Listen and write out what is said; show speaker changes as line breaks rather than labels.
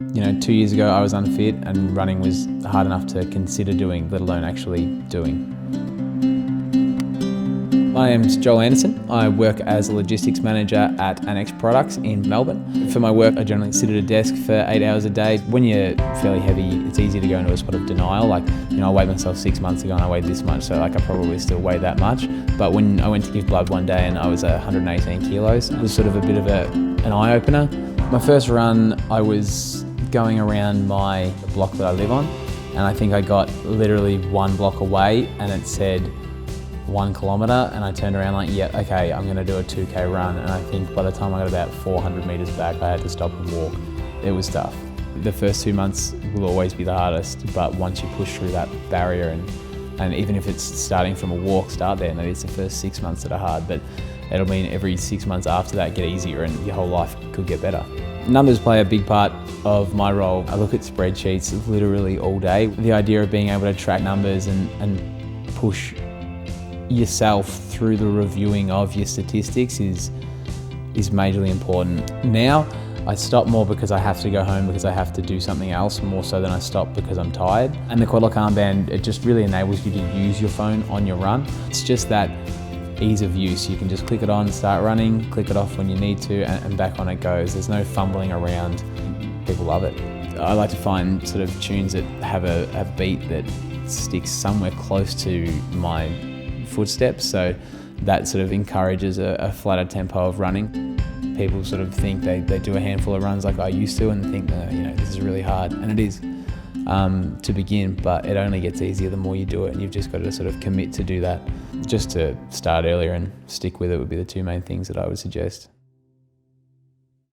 You know, 2 years ago I was unfit and running was hard enough to consider doing, let alone actually doing. My name's Joel Anderson. I work as a logistics manager at Annex Products in Melbourne. For my work, I generally sit at a desk for 8 hours a day. When you're fairly heavy, it's easy to go into a spot of denial. Like, you know, I weighed myself 6 months ago and I weighed this much, so like I probably still weigh that much. But when I went to give blood one day and I was 118 kilos, it was sort of a bit of an eye-opener. My first run, I was going around the block that I live on, and I think I got literally one block away and it said 1 kilometre, and I turned around like, yeah, okay, I'm gonna do a 2K run. And I think by the time I got about 400 metres back, I had to stop and walk. It was tough. The first 2 months will always be the hardest, but once you push through that barrier, and even if it's starting from a walk, start there. Maybe it's the first 6 months that are hard, but it'll mean every 6 months after that get easier and your whole life could get better. Numbers play a big part of my role. I look at spreadsheets literally all day. The idea of being able to track numbers and push yourself through the reviewing of your statistics is majorly important. Now, I stop more because I have to go home because I have to do something else, more so than I stop because I'm tired. And the quad lock armband, it just really enables you to use your phone on your run. It's just that ease of use. You can just click it on, start running, click it off when you need to, and back on it goes. There's no fumbling around. People love it. I like to find sort of tunes that have a beat that sticks somewhere close to my footsteps, so that sort of encourages a flatter tempo of running. People sort of think they do a handful of runs like I used to and think that, you know, this is really hard, and it is to begin, but it only gets easier the more you do it, and you've just got to sort of commit to do that. Just to start earlier and stick with it would be the two main things that I would suggest.